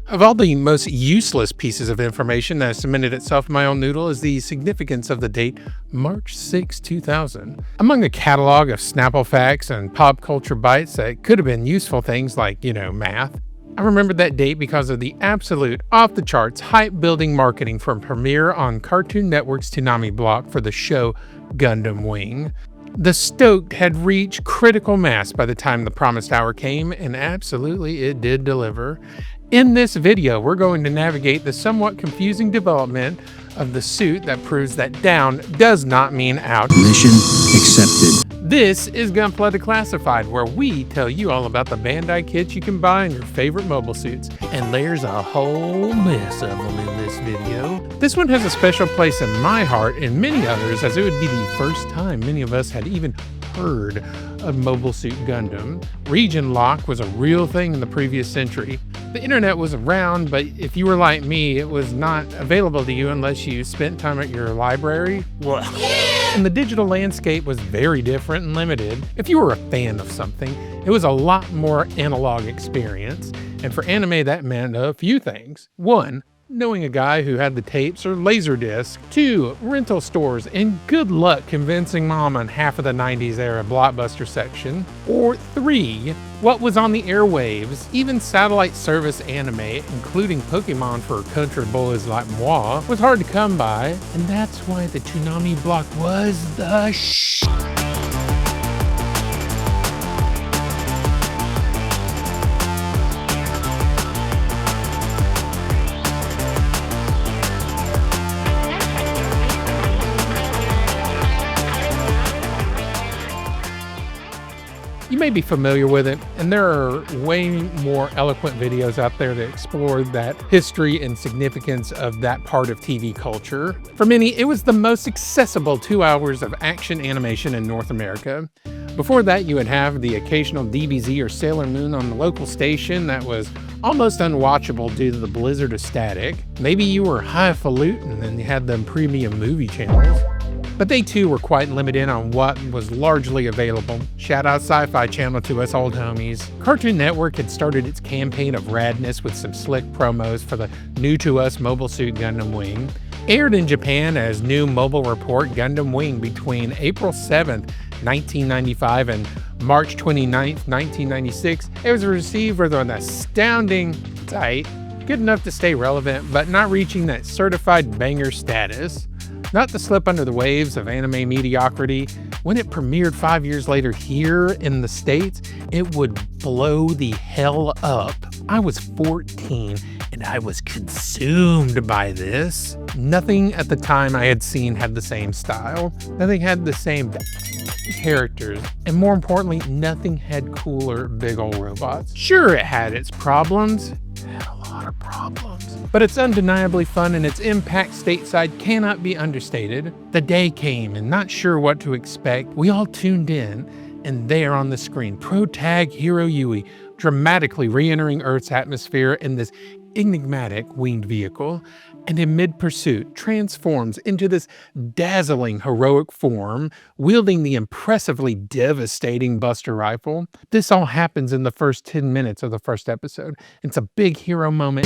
Of all the most useless pieces of information that cemented itself in my own noodle is the significance of the date March 6, 2000. Among a catalog of Snapple facts and pop culture bites that could have been useful things like, math, I remembered that date because of the absolute off-the-charts hype-building marketing from premiere on Cartoon Network's Toonami block for the show Gundam Wing. The stoked had reached critical mass by the time the promised hour came, and absolutely it did deliver. In this video, we're going to navigate the somewhat confusing development of the suit that proves that down does not mean out. Mission accepted. This is Gunpla Declassified, where we tell you all about the Bandai kits you can buy in your favorite mobile suits. And there's a whole mess of them in this video. This one has a special place in my heart and many others, as it would be the first time many of us had even heard of Mobile Suit Gundam. Region lock was a real thing in the previous century. The internet was around, but if you were like me, it was not available to you unless you spent time at your library. And the digital landscape was very different and limited. If you were a fan of something, it was a lot more analog experience. And for anime, that meant a few things. 1, knowing a guy who had the tapes or laserdisc. 2, rental stores, and good luck convincing mom on half of the 90s era Blockbuster section. Or 3, what was on the airwaves. Even satellite service anime, including Pokemon for country boys like moi, was hard to come by, and that's why the Toonami block was the You may be familiar with it, and there are way more eloquent videos out there that explore that history and significance of that part of TV culture. For many, it was the most accessible 2 hours of action animation in North America. Before that, you would have the occasional DBZ or Sailor Moon on the local station that was almost unwatchable due to the blizzard of static. Maybe you were highfalutin and you had them premium movie channels. But they too were quite limited on what was largely available. Shout out Sci-Fi Channel to us old homies. Cartoon Network had started its campaign of radness with some slick promos for the new to us Mobile Suit Gundam Wing. Aired in Japan as New Mobile Report Gundam Wing between April 7th, 1995 and March 29th, 1996, it was received with an astounding sight, good enough to stay relevant, but not reaching that certified banger status. Not to slip under the waves of anime mediocrity, when it premiered 5 years later here in the States, it would blow the hell up. I was 14 and I was consumed by this. Nothing at the time I had seen had the same style. Nothing had the same characters. And more importantly, nothing had cooler big ol' robots. Sure, it had its problems. It had a lot of problems. But it's undeniably fun, and its impact stateside cannot be understated. The day came, and not sure what to expect, we all tuned in, and there on the screen, Pro-Tag Hero Yui dramatically re-entering Earth's atmosphere in this enigmatic winged vehicle, and in mid-pursuit transforms into this dazzling heroic form, wielding the impressively devastating Buster Rifle. This all happens in the first 10 minutes of the first episode. It's a big hero moment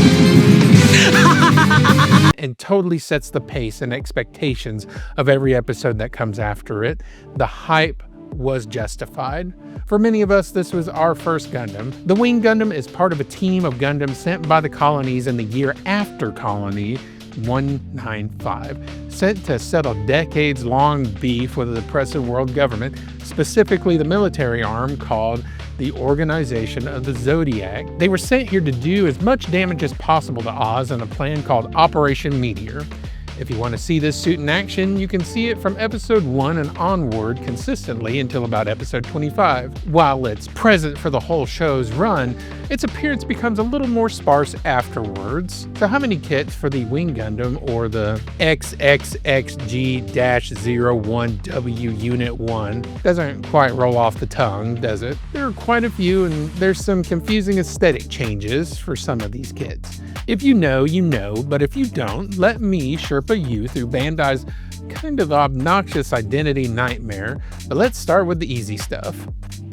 and totally sets the pace and expectations of every episode that comes after it. The hype was justified. For many of us, this was our first Gundam. The Wing Gundam is part of a team of Gundams sent by the colonies in the year after Colony 195, sent to settle decades-long beef with the oppressive world government, specifically the military arm called the Organization of the Zodiac. They were sent here to do as much damage as possible to Oz in a plan called Operation Meteor. If you want to see this suit in action, you can see it from episode 1 and onward consistently until about episode 25. While it's present for the whole show's run, its appearance becomes a little more sparse afterwards. So how many kits for the Wing Gundam or the XXXG-01W Unit 1? Doesn't quite roll off the tongue, does it? There are quite a few, and there's some confusing aesthetic changes for some of these kits. If you know, you know, but if you don't, let me Sherpa you through Bandai's kind of obnoxious identity nightmare. But let's start with the easy stuff.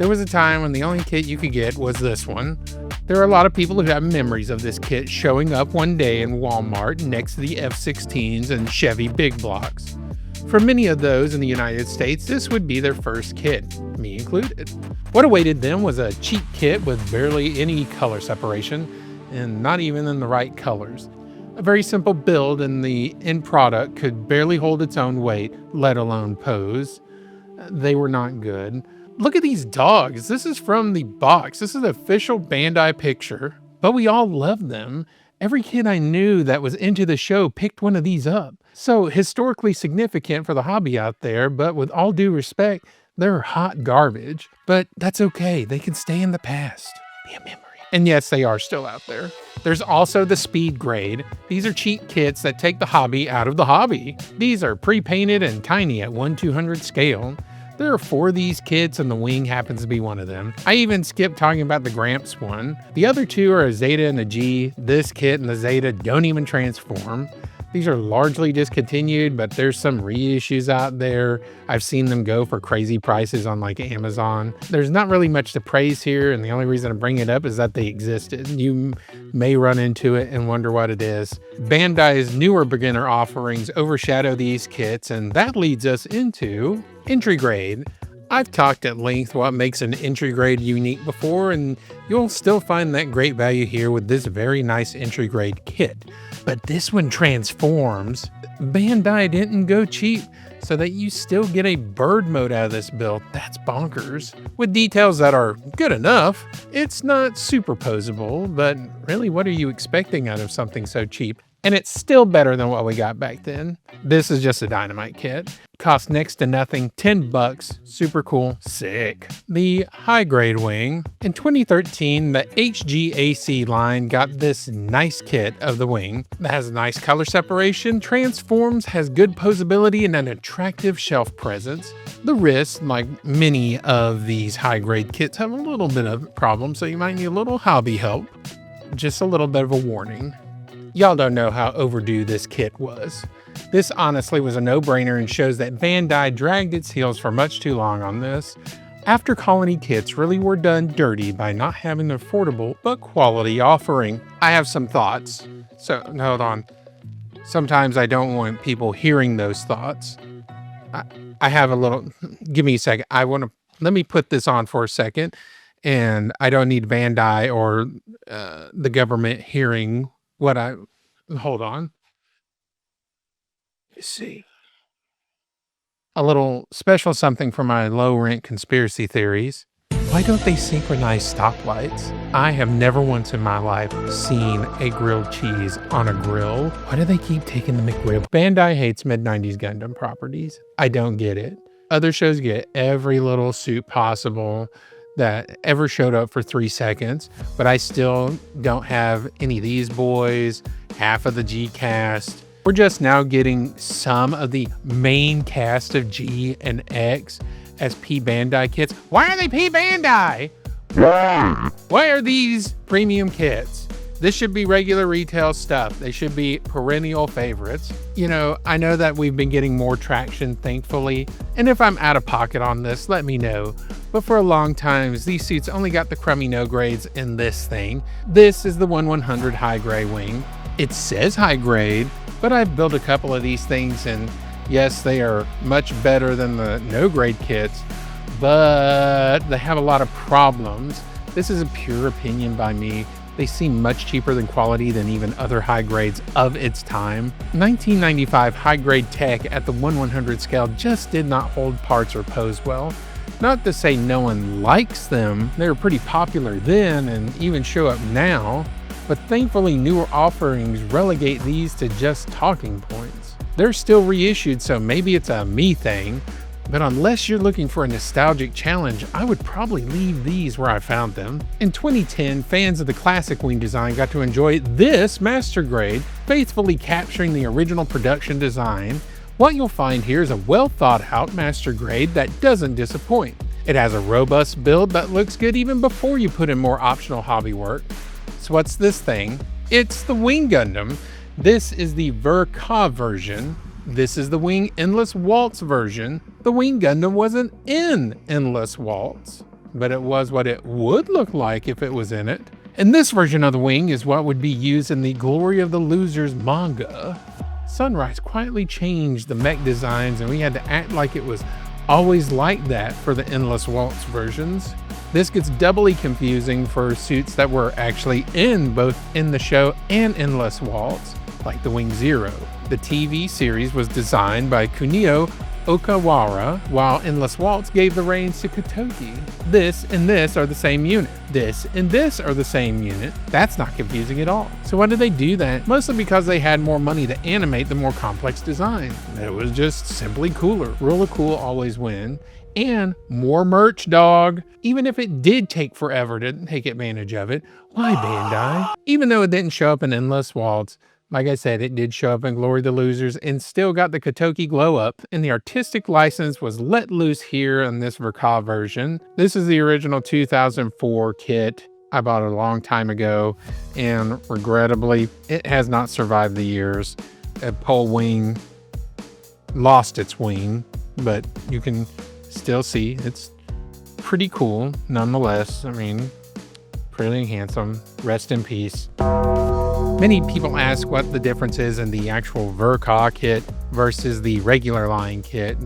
There was a time when the only kit you could get was this one, There are a lot of people who have memories of this kit showing up one day in Walmart next to the F-16s and Chevy big blocks. For many of those in the United States, this would be their first kit, me included. What awaited them was a cheap kit with barely any color separation, and not even in the right colors. A very simple build, and the end product could barely hold its own weight, let alone pose. They were not good. Look at these dogs. This is from the box. This is an official Bandai picture, but we all loved them. Every kid I knew that was into the show picked one of these up. So historically significant for the hobby out there, but with all due respect, they're hot garbage. But that's okay. They can stay in the past. Be a memory. And yes, they are still out there. There's also the speed grade. These are cheap kits that take the hobby out of the hobby. These are pre-painted and tiny at 1/200 scale. There are 4 of these kits and the Wing happens to be one of them. I even skipped talking about the Gramps one. The other 2 are a Zeta and a G. This kit and the Zeta don't even transform. These are largely discontinued, but there's some reissues out there. I've seen them go for crazy prices on like Amazon. There's not really much to praise here, and the only reason I bring it up is that they existed. You may run into it and wonder what it is. Bandai's newer beginner offerings overshadow these kits, and that leads us into entry grade. I've talked at length what makes an entry grade unique before, and you'll still find that great value here with this very nice entry grade kit. But this one transforms. Bandai didn't go cheap, so that you still get a bird mode out of this build. That's bonkers. With details that are good enough, it's not superposable, but really what are you expecting out of something so cheap? And it's still better than what we got back then. This is just a dynamite kit. Cost next to nothing, $10. Super cool, sick. The high grade Wing. In 2013, the HGAC line got this nice kit of the Wing that has nice color separation, transforms, has good posability, and an attractive shelf presence. The wrists, like many of these high grade kits, have a little bit of problems, so you might need a little hobby help. Just a little bit of a warning. Y'all don't know how overdue this kit was. This honestly was a no-brainer and shows that Bandai dragged its heels for much too long on this. After Colony kits really were done dirty by not having an affordable but quality offering. I have some thoughts. So, hold on. Sometimes I don't want people hearing those thoughts. I have a little, give me a second. Let me put this on for a second. And I don't need Bandai or the government hearing hold on. Let's see. A little special something for my low rent conspiracy theories. Why don't they synchronize stoplights? I have never once in my life seen a grilled cheese on a grill. Why do they keep taking the McRib? Bandai hates mid-90s Gundam properties. I don't get it. Other shows get every little suit possible that ever showed up for 3 seconds, but I still don't have any of these boys, half of the G cast. We're just now getting some of the main cast of G and X as P Bandai kits. Why are they P Bandai? Why are these premium kits? This should be regular retail stuff. They should be perennial favorites. You know, I know that we've been getting more traction, thankfully, and if I'm out of pocket on this, let me know. But for a long time, these suits only got the crummy no grades in this thing. This is the 1/100 high grade Wing. It says high grade, but I've built a couple of these things, and yes, they are much better than the no grade kits, but they have a lot of problems. This is a pure opinion by me. They seem much cheaper than quality than even other high grades of its time. 1995 high grade tech at the 1/100 scale just did not hold parts or pose well. Not to say no one likes them, they were pretty popular then and even show up now, but thankfully newer offerings relegate these to just talking points. They're still reissued, so maybe it's a me thing, but unless you're looking for a nostalgic challenge, I would probably leave these where I found them. In 2010, fans of the classic Wing design got to enjoy this master grade, faithfully capturing the original production design. What you'll find here is a well thought out master grade that doesn't disappoint. It has a robust build that looks good even before you put in more optional hobby work. So what's this thing? It's the Wing Gundam. This is the Verka version. This is the Wing Endless Waltz version. The Wing Gundam wasn't in Endless Waltz, but it was what it would look like if it was in it. And this version of the wing is what would be used in the Glory of the Losers manga. Sunrise quietly changed the mech designs, and we had to act like it was always like that for the Endless Waltz versions. This gets doubly confusing for suits that were actually both in the show and Endless Waltz, like the Wing Zero. The TV series was designed by Kunio Okawara, while Endless Waltz gave the reins to Kotoki. This and this are the same unit. This and this are the same unit. That's not confusing at all. So why did they do that? Mostly because they had more money to animate the more complex design. It was just simply cooler. Rule of cool always win. And more merch, dog. Even if it did take forever to take advantage of it, why Bandai? Even though it didn't show up in Endless Waltz, like I said, it did show up in Glory of the Losers and still got the Kotoki glow up, and the artistic license was let loose here in this Verka version. This is the original 2004 kit I bought a long time ago, and regrettably, it has not survived the years. A pole wing lost its wing, but you can still see it's pretty cool nonetheless. I mean, pretty handsome. Rest in peace. Many people ask what the difference is in the actual Verka kit versus the regular line kit.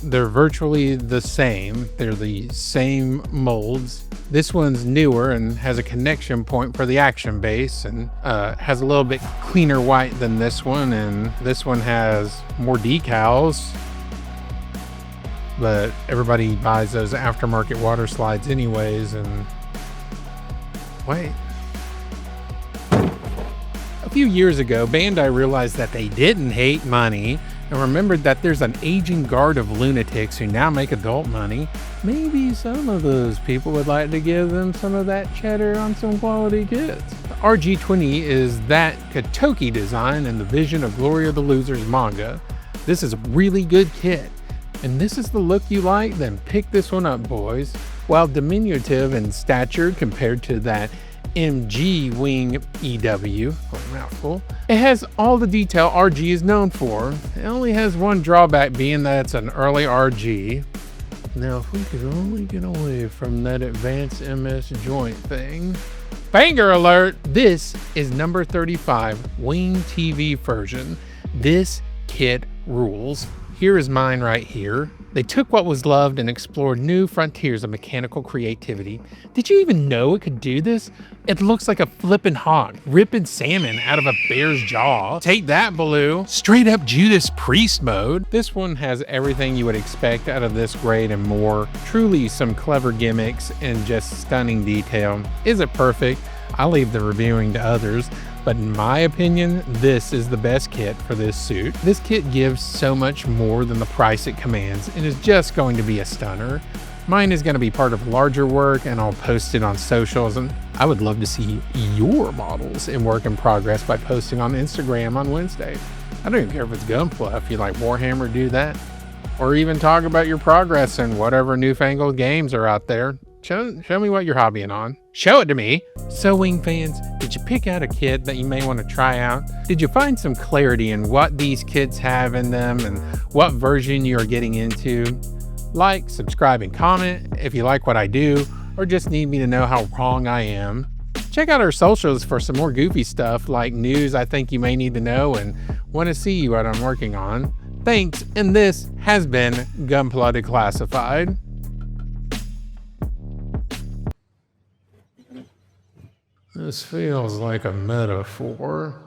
They're virtually the same. They're the same molds. This one's newer and has a connection point for the action base, and has a little bit cleaner white than this one, and this one has more decals. But everybody buys those aftermarket water slides anyways, and wait. A few years ago, Bandai realized that they didn't hate money and remembered that there's an aging guard of lunatics who now make adult money. Maybe some of those people would like to give them some of that cheddar on some quality kits. The RG-20 is that Kotoki design in the Vision of Glory of the Losers manga. This is a really good kit, and this is the look you like, then pick this one up, boys. While diminutive in stature compared to that MG Wing EW, mouthful, it has all the detail RG is known for. It only has one drawback, being that it's an early RG. Now, if we could only get away from that advanced MS joint thing. Banger alert! This is number 35, Wing TV version. This kit rules. Here is mine right here. They took what was loved and explored new frontiers of mechanical creativity. Did you even know it could do this? It looks like a flippin' hog, ripping salmon out of a bear's jaw. Take that, Baloo. Straight up Judas Priest mode. This one has everything you would expect out of this grade and more. Truly some clever gimmicks and just stunning detail. Is it perfect? I'll leave the reviewing to others, but in my opinion, this is the best kit for this suit. This kit gives so much more than the price it commands and is just going to be a stunner. Mine is going to be part of larger work, and I'll post it on socials, and I would love to see your models in work in progress by posting on Instagram on Wednesday. I don't even care if it's Gunpla. If you like Warhammer, do that. Or even talk about your progress in whatever newfangled games are out there. Show me what you're hobbying on. Show it to me. So, Wing fans, did you pick out a kit that you may want to try out? Did you find some clarity in what these kits have in them and what version you are getting into? Like, subscribe, and comment if you like what I do or just need me to know how wrong I am. Check out our socials for some more goofy stuff like news I think you may need to know and want to see what I'm working on. Thanks, and this has been Gunpla Declassified. This feels like a metaphor.